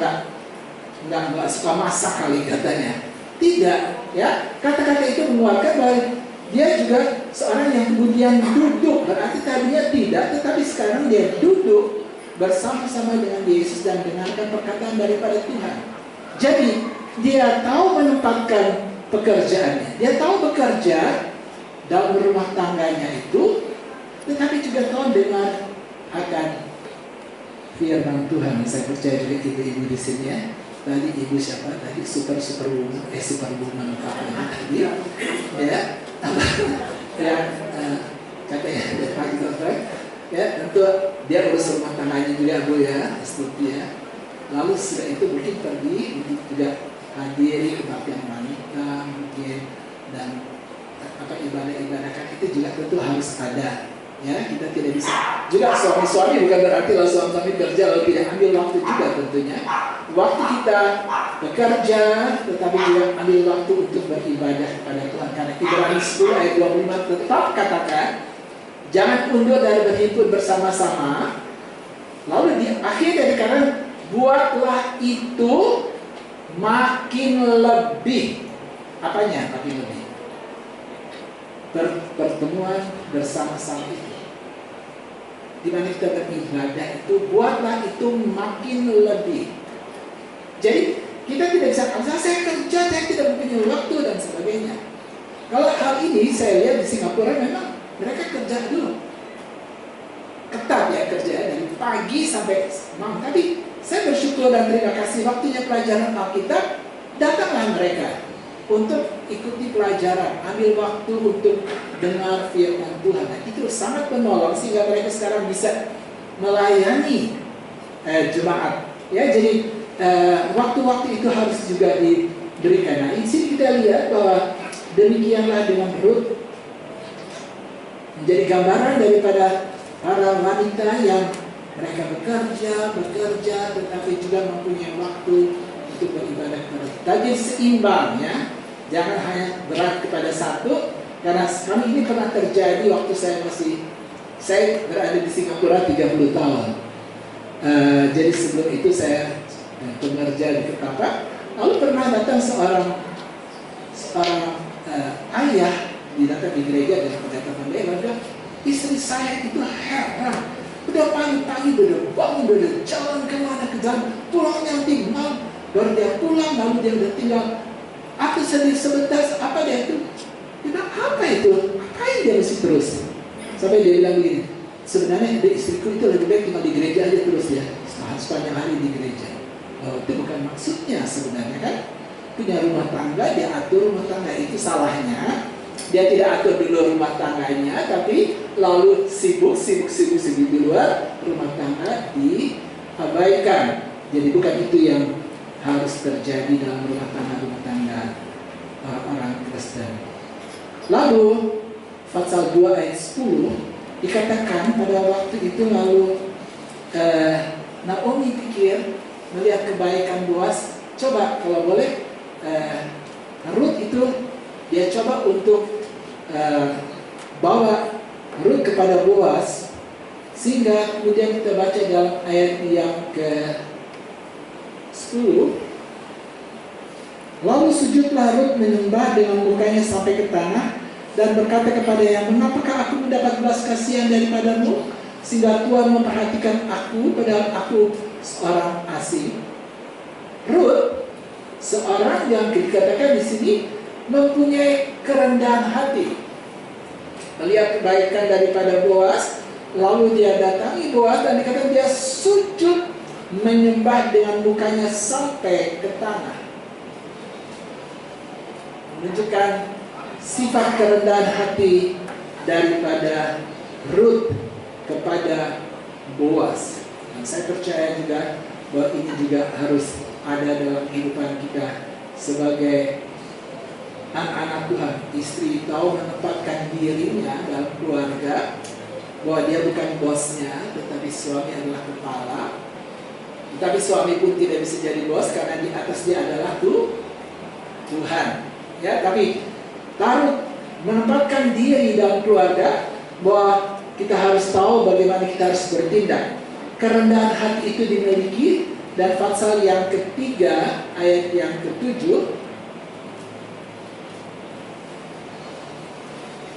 enggak suka masak kali katanya. Tidak, ya. Kata-kata itu menguatkan bahwa dia juga seorang yang kemudian duduk. Berarti tadinya tidak, tetapi sekarang dia duduk bersama-sama dengan Yesus dan dengarkan perkataan daripada Tuhan. Jadi dia tahu menempatkan pekerjaannya, dia tahu bekerja dalam rumah tangganya itu, tetapi juga tahu dengar akan firman Tuhan. Saya percaya juga ibu-ibu di sini ya. Tadi ibu siapa? Tadi superwoman tadi ya, yang katanya pagi ya, tentu dia urus rumah tangganya juga bu ya, seperti ya. Lalu setelah itu mungkin pergi untuk juga hadiri kebaktian wanita mungkin, dan apa ibadah-ibadah kan itu juga tentu harus ada. Ya, kita tidak bisa juga suami-suami bukan berarti kalau suami-suami kerja lalu tidak ambil waktu juga tentunya. Waktu kita bekerja tetapi juga ambil waktu untuk beribadah kepada Tuhan. Karena Ibrani 10 ayat 25 tetap katakan, jangan undur dari berhimpun bersama-sama. Lalu di akhirnya dikatakan, buatlah itu makin lebih. Apanya makin lebih? Pertemuan bersama-sama itu, di mana kita beribadah itu, buatlah itu makin lebih. Jadi kita tidak bisa, saya kerja, saya tidak punya waktu dan sebagainya. Kalau hal ini saya lihat di Singapura memang mereka kerja dulu, ketat ya kerja dari pagi sampai malam. Tapi saya bersyukur dan terima kasih waktunya pelajaran Alkitab, datanglah mereka untuk ikuti pelajaran, ambil waktu untuk dengar firman Tuhan. Nah, itu sangat menolong sehingga mereka sekarang bisa melayani jemaat. Ya, jadi waktu-waktu itu harus juga diberikan. Nah, di sini kita lihat bahwa demikianlah dengan Ruth menjadi gambaran daripada para wanita yang mereka bekerja, tetapi juga mempunyai waktu untuk beribadah kepada Tuhan. Jadi seimbang ya. Jangan hanya berat kepada satu, karena kami ini pernah terjadi waktu saya berada di Singapura 30 tahun. Jadi sebelum itu saya bekerja di Ketapang. Lalu pernah datang seorang ayah datang di gereja dan pendeta pendeta, istri saya itu heran, udah pagi-pagi udah bangun, udah jalan kemana ke jalan, pulangnya nanti malam, baru dia pulang, lalu dia udah tinggal. Aku sedih sebentar, apa dia itu? Dia bilang, apa itu? Ngapain dia masih terus? Sampai dia bilang begini, sebenarnya istriku itu lebih baik tinggal di gereja aja terus ya, sepanjang hari di gereja. Oh, itu bukan maksudnya sebenarnya kan? Punya rumah tangga, dia atur rumah tangga, itu salahnya. Dia tidak atur dulu rumah tangganya, tapi lalu sibuk di luar rumah tangga diabaikan. Jadi bukan itu yang harus terjadi dalam rumah tangga orang Kristen. Lalu pasal 2 ayat 10 dikatakan pada waktu itu lalu Naomi pikir melihat kebaikan Boaz, coba kalau boleh Ruth itu dia coba untuk bawa Ruth kepada Boaz, sehingga kemudian kita baca dalam ayat yang ke 10, lalu sujudlah Ruth menyembah dengan mukanya sampai ke tanah dan berkata kepada yang, mengapakah aku mendapat belas kasihan daripadamu sehingga Tuhan memperhatikan aku padahal aku seorang asing. Ruth seorang yang dikatakan di sini mempunyai kerendahan hati, melihat kebaikan daripada Boaz, lalu dia datangi Boaz dan dikatakan dia sujud menyembah dengan mukanya sampai ke tanah, menunjukkan sifat kerendahan hati daripada Ruth kepada Boaz. Dan saya percaya juga bahwa ini juga harus ada dalam kehidupan kita sebagai anak-anak Tuhan. Istri tahu menempatkan dirinya dalam keluarga, bahwa dia bukan bosnya, tetapi suami adalah kepala. Tapi suami pun tidak bisa jadi bos karena di atas dia adalah Tuhan. Ya, tapi taruh menempatkan diri dalam keluarga, bahwa kita harus tahu bagaimana kita harus bertindak. Kerendahan hati itu dimiliki, dan pasal yang ketiga ayat yang ke-7,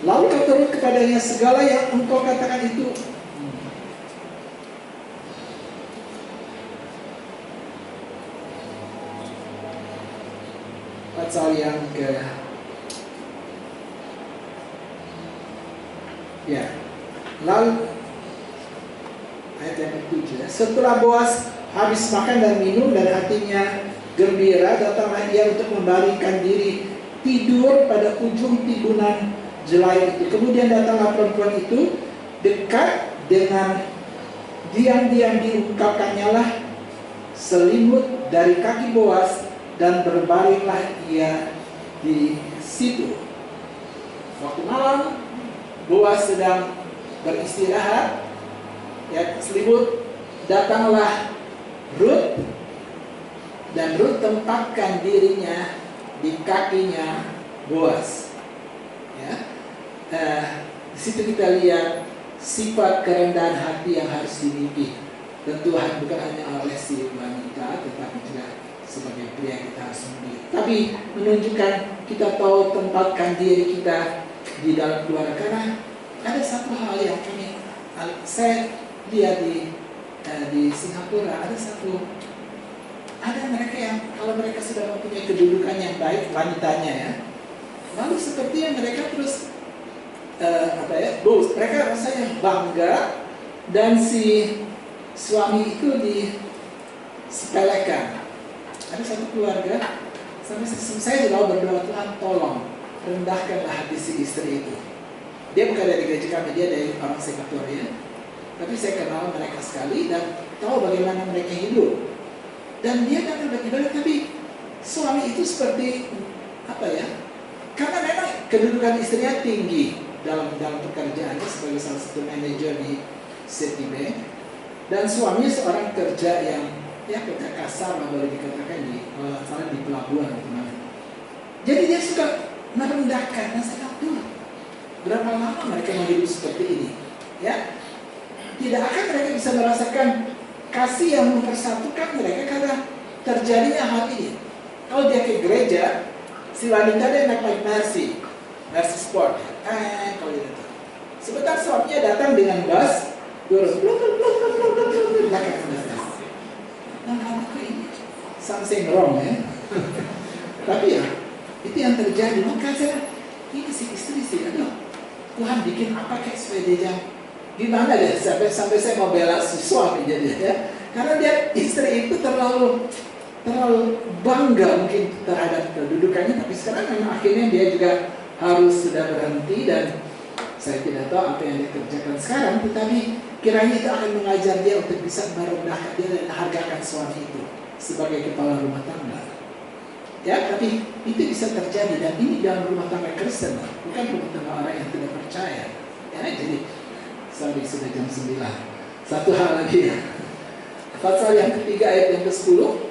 lalu kata Ruth kepadanya, segala yang engkau katakan itu pasal yang lalu ayat yang ke-7 ya. Setelah Boas habis makan dan minum dan hatinya gembira, datanglah ia untuk membaringkan diri tidur pada ujung timbunan jelai itu. Kemudian datanglah perempuan itu dekat dengan diam-diam diungkapkannya lah selimut dari kaki Boas dan berbaringlah ia di situ. Waktu malam Boas sedang beristirahat, ya, selimut, datanglah Rut, dan Rut tempatkan dirinya di kakinya Boas. Ya, di situ kita lihat sifat kerendahan hati yang harus dimiliki. Dan Tuhan bukan hanya oleh si wanita, tetapi juga sebagai pria kita harus memiliki. Tapi menunjukkan kita tahu tempatkan diri kita di dalam keluarga. Karena ada satu hal yang saya lihat di Singapura, ada mereka yang kalau mereka sudah mempunyai kedudukan yang baik, wanitanya ya, lalu sepertinya mereka terus mereka rasanya bangga dan si suami itu disepelekan. Ada satu keluarga, sampai saya selalu berdoa, Tuhan tolong rendahkanlah hati si istri itu. Dia bukan dari gereja kami, dia dari orang Singapura ya. Tapi saya kenal mereka sekali dan tahu bagaimana mereka hidup. Dan dia datang beribadah, tapi suami itu seperti karena memang kedudukan istrinya tinggi dalam pekerjaannya sebagai salah satu manajer di Citibank, dan suaminya seorang kerja yang kerja kasar lah boleh dikatakan di pelabuhan teman. Jadi dia suka merendahkan. Dan saya tahu berapa lama mereka mau hidup seperti ini, ya? Tidak akan mereka bisa merasakan kasih yang mempersatukan mereka karena terjadinya hal ini. Kalau dia ke gereja, si wanita dia naik Mercy Sport. Kalau gitu. Sebentar suaminya datang dengan bus, belakang datang. Nah, apa ini? Something wrong ya. Tapi ya, itu yang terjadi. Maka saya ini si istri sih, Tuhan bikin apa kayak supaya dia gimana deh, sampai saya mau bela si suami jadi ya. Karena dia istri itu terlalu bangga mungkin terhadap kedudukannya, tapi sekarang memang akhirnya dia juga harus sudah berhenti, dan saya tidak tahu apa yang dia kerjakan sekarang, tetapi kiranya itu akan mengajar dia untuk bisa merendahkan dia dan menghargakan suami itu sebagai kepala rumah tangga. Ya, tapi itu bisa terjadi, dan ini dalam rumah tangga Kristen, bukan rumah tangga orang yang tidak percaya. Ya, jadi sudah jam 9. Satu hal lagi ya. Pasal yang ketiga ayat yang ke-10.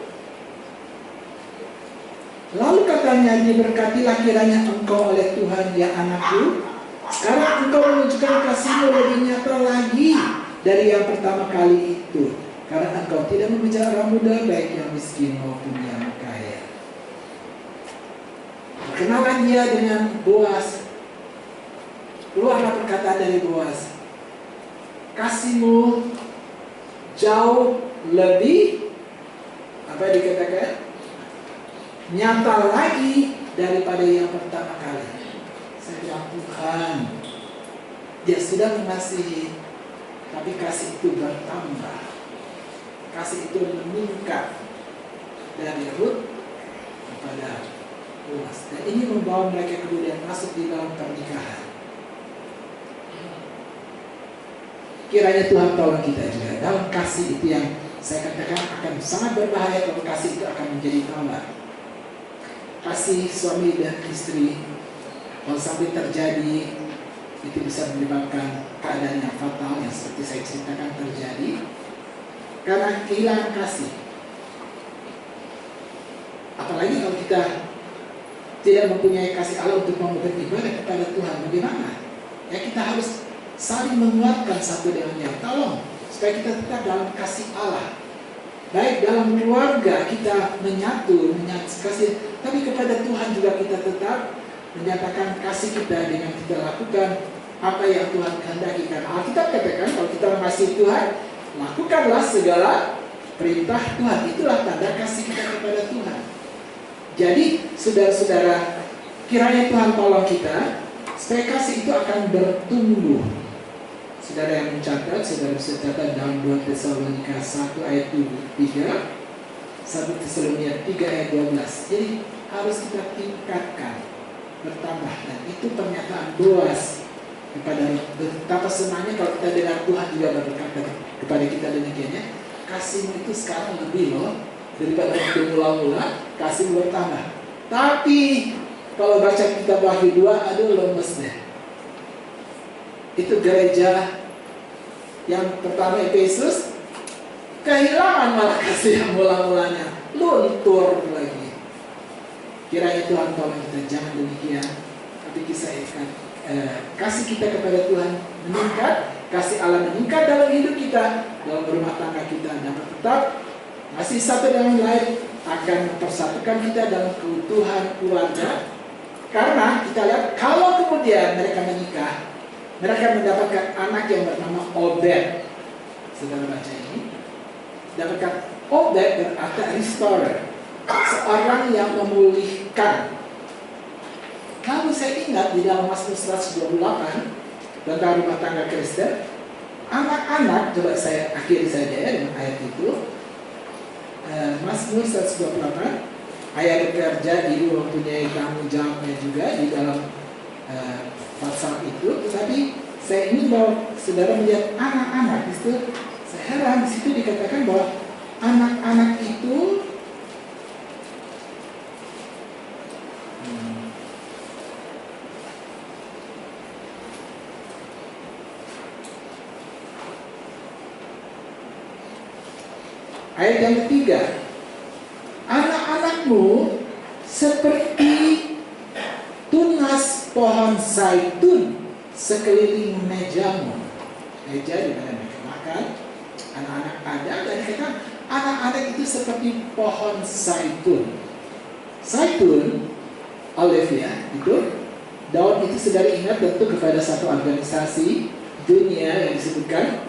Lalu katanya, diberkatilah kiranya engkau oleh Tuhan ya anakku. Sekarang engkau menunjukkan kasihmu lebih nyata lagi dari yang pertama kali itu. Karena engkau tidak membicarakan orang muda, baik yang miskin maupun yang kaya. Kenalan dia dengan Boas. Keluarlah perkataan dari Boas. Kasihmu jauh lebih dikatakan nyata lagi daripada yang pertama kali. Saya bilang, Tuhan, dia sudah mengasihi, tapi kasih itu bertambah, kasih itu meningkat dari Rut kepada Boas, dan ini membawa mereka kemudian masuk di dalam pernikahan. Kiranya Tuhan tolong kita juga dalam kasih itu yang saya katakan akan sangat berbahaya kalau kasih itu akan menjadi tambah. Kasih suami dan istri kalau sampai terjadi itu bisa menyebabkan keadaan yang fatal yang seperti saya ceritakan terjadi karena kehilangan kasih. Apalagi kalau kita tidak mempunyai kasih Allah untuk beribadah kepada Tuhan, bagaimana? Ya, kita harus saling menguatkan satu dengan yang lain. Tolong supaya kita tetap dalam kasih Allah. Baik dalam keluarga kita menyatu kasih, tapi kepada Tuhan juga kita tetap menyatakan kasih kita dengan kita lakukan apa yang Tuhan kehendaki. Karena Alkitab katakan kalau kita mengasihi Tuhan, lakukanlah segala perintah Tuhan. Itulah tanda kasih kita kepada Tuhan. Jadi saudara-saudara, kiranya Tuhan tolong kita supaya kasih itu akan bertumbuh. Saudara yang mencatat, saudara bisa catat dalam 2 Tesalonika 1 ayat 3, 1 Tesalonika 3 ayat 12. Jadi harus kita tingkatkan, bertambah. Dan itu pernyataan Boas kepada betapa senangnya kalau kita dengar Tuhan juga berkata kepada kita demikiannya, kasihmu itu sekarang lebih loh daripada waktu mula-mula, kasihmu bertambah. Tapi kalau baca kitab Wahyu 2, aduh lemes deh. Itu gereja yang pertama Efesus kehilangan malah kasih yang mula-mulanya, luntur lagi. Kiranya Tuhan tolong kita jangan demikian, tapi kisahkan kasih kita kepada Tuhan meningkat, kasih Allah meningkat dalam hidup kita, dalam rumah tangga kita dapat tetap masih satu dengan lain, akan mempersatukan kita dalam keutuhan keluarga. Karena kita lihat kalau kemudian mereka menikah, mereka mendapatkan anak yang bernama Obed. Saudara baca ini, dapatkan Obed berarti restorer, seorang yang memulihkan. Lalu saya ingat di dalam Mazmur 128 tentang rumah tangga Kristen, anak-anak, coba saya akhiri saja ya dengan ayat itu. Mazmur 128, ayat bekerja diri mempunyai tanggung jawabnya juga di dalam pasal itu. Tetapi saya ingin bahwa saudara melihat anak-anak itu, saya heran di situ dikatakan bahwa anak-anak itu ayat yang ketiga, anak-anakmu seperti tunas pohon zaitun sekeliling mejamu. Meja di mana mereka makan, anak-anak ada, dan mereka anak-anak itu seperti pohon zaitun. Zaitun, olive ya, itu daun itu saudara ingat tentu kepada satu organisasi dunia yang disebutkan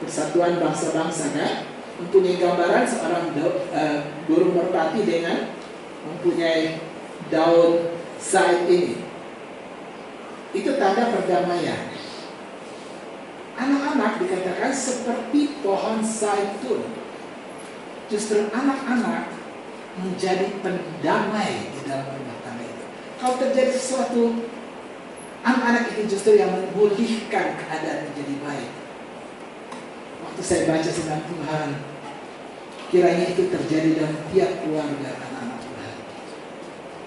Persatuan Bangsa-Bangsa kan? Mempunyai gambaran seorang burung merpati dengan mempunyai daun zait ini. Itu tanda perdamaian. Anak-anak dikatakan seperti pohon zaitun. Justru anak-anak menjadi pendamai di dalam rumah tangga itu. Kalau terjadi sesuatu, anak-anak itu justru yang memulihkan keadaan menjadi baik. Waktu saya baca firman Tuhan, kiranya itu terjadi dalam tiap keluarga anak-anak Tuhan.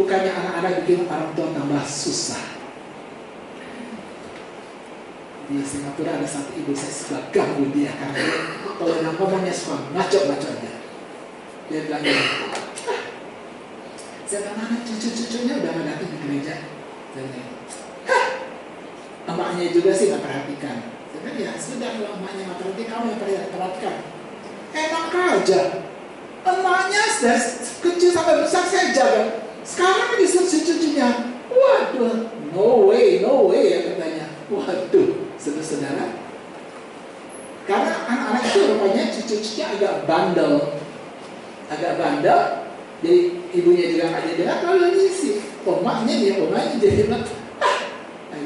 Bukannya anak-anak bikin orang tua tambah susah. Di Singapura ada satu ibu, saya suka ganggu dia karena kalau ngomongnya suka ngaco-ngaco aja. Dia bilang gini, saya bilang anak cucu-cucunya udah gak datang di gereja. Saya bilang, emaknya juga sih gak perhatikan. Kan ya sudah, kalau emaknya nggak perhatikan, kamu yang perhatikan. Enak aja. Emaknya sudah kecil sampai besar saya jaga. Sekarang disuruh cucunya. Waduh, no way ya katanya. Waduh, saudara. Karena anak-anak itu rupanya cucu-cucunya agak bandel. Jadi ibunya juga nggak jadi kalau ini sih omanya jadi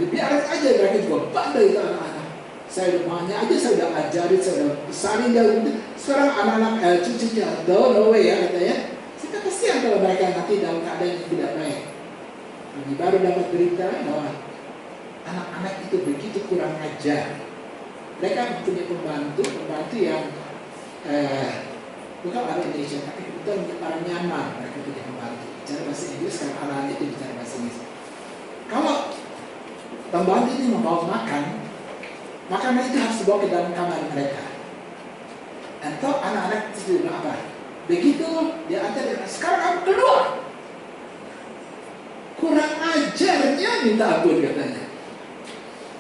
biarin aja, mereka juga bandel itu anak-anak. Saya udah banyak aja, saya udah ajarin, saya udah besarin dia. Sekarang anak-anak cucunya, no way ya katanya. Kita kasihan kalau mereka nanti dalam keadaan yang tidak baik. Kami baru dapat berita bahwa anak-anak itu begitu kurang ajar. Mereka punya pembantu yang bukan orang Indonesia, tapi kebetulan orang Myanmar. Mereka punya pembantu bicara bahasa Inggris, karena anak-anak itu bicara bahasa Inggris. Kalau pembantu ini membawa makanan itu harus dibawa ke dalam kamar mereka. Atau anak-anak itu bilang apa? Begitu dia antar, sekarang kamu keluar. Kurang ajarnya minta ampun katanya.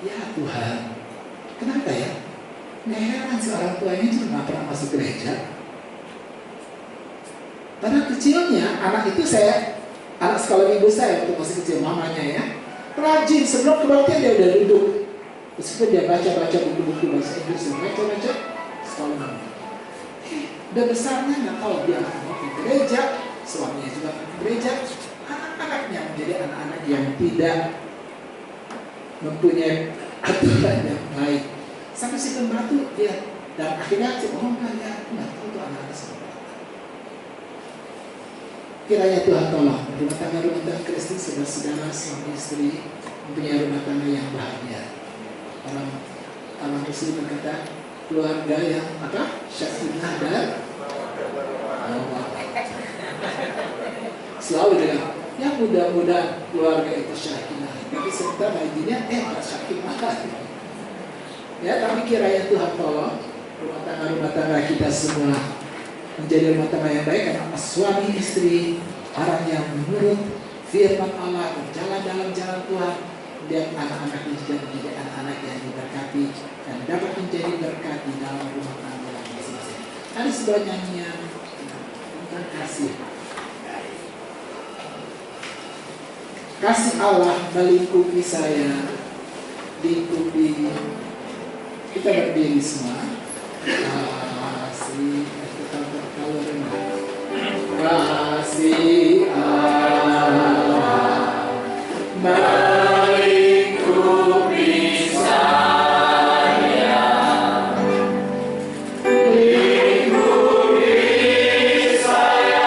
Ya Tuhan, kenapa ya? Nggak heran seorang tua ini juga nggak pernah masuk gereja. Pada kecilnya anak itu anak sekolah ibu saya waktu masih kecil, mamanya ya, rajin sebelum kebaktian dia udah duduk. Meskipun dia baca buku-buku bahasa Inggris, baca sekolah mama. Udah besarnya nggak tahu dia mau ke gereja, suaminya juga ke gereja, anak-anaknya menjadi anak-anak yang tidak mempunyai aturan yang baik. Sampai si pembantu dia, dan akhirnya si enggak tahu tuh anak-anak seperti apa. Kiranya Tuhan tolong rumah tangga Kristen, saudara-saudara, suami istri mempunyai rumah tangga yang bahagia. Orang Muslim berkata keluarga yang sakinah dan selalu dengan yang mudah-mudahan keluarga itu sakinah. Tapi sebentar intinya sakinah. Ya, tapi kiranya Tuhan tolong rumah tangga kita semua menjadi rumah tangga yang baik, karena suami istri orang yang menurut firman Allah, berjalan dalam jalan Tuhan, dan anak-anak juga menjadi anak-anak yang diberkati dan dapat menjadi berkat di dalam rumah tangga masing-masing. Ada sebuah nyanyian tentang kasih. Kasih Allah melingkupi saya, lingkupi. Kita berdiri semua. Kasih, kita berkala rendah. Kasih Allah melingkupi saya, lingkupi saya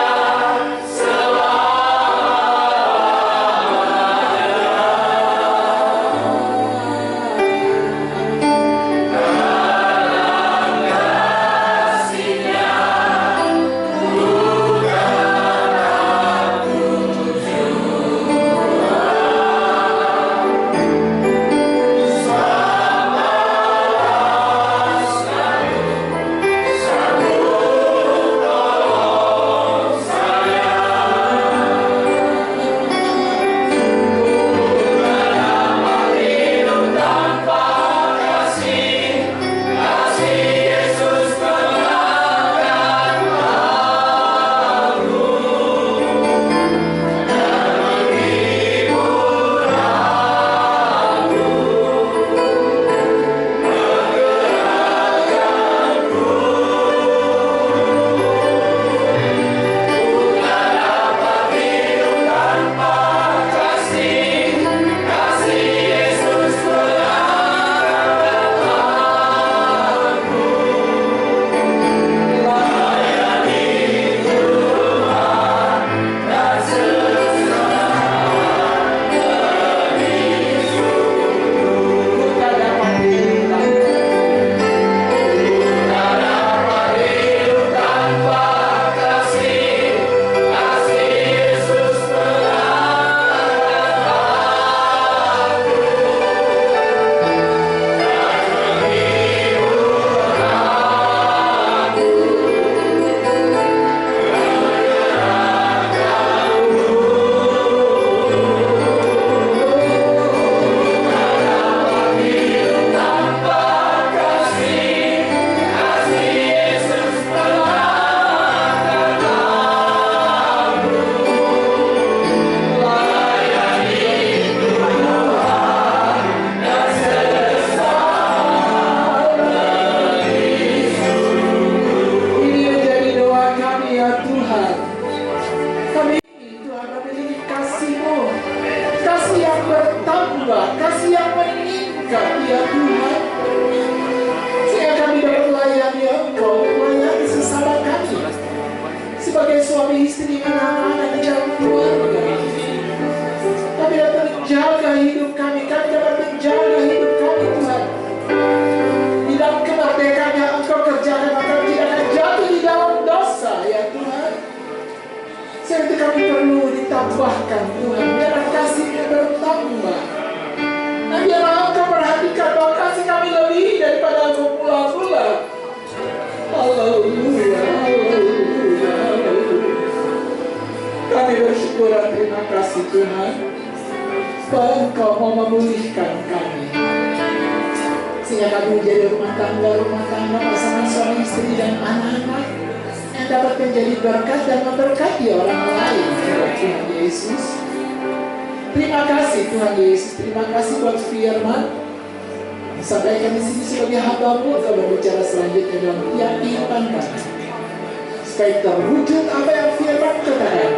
supaya terwujud apa yang firman katakan,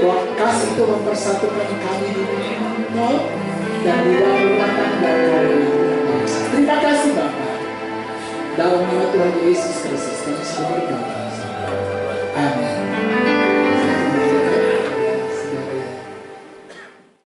bahwa kasih itu mempersatukan kami di dunia dan di dalam rumah tangga kami. Terima kasih Bapak. Dalam nama Tuhan Yesus Kristus kami sudah berdoa.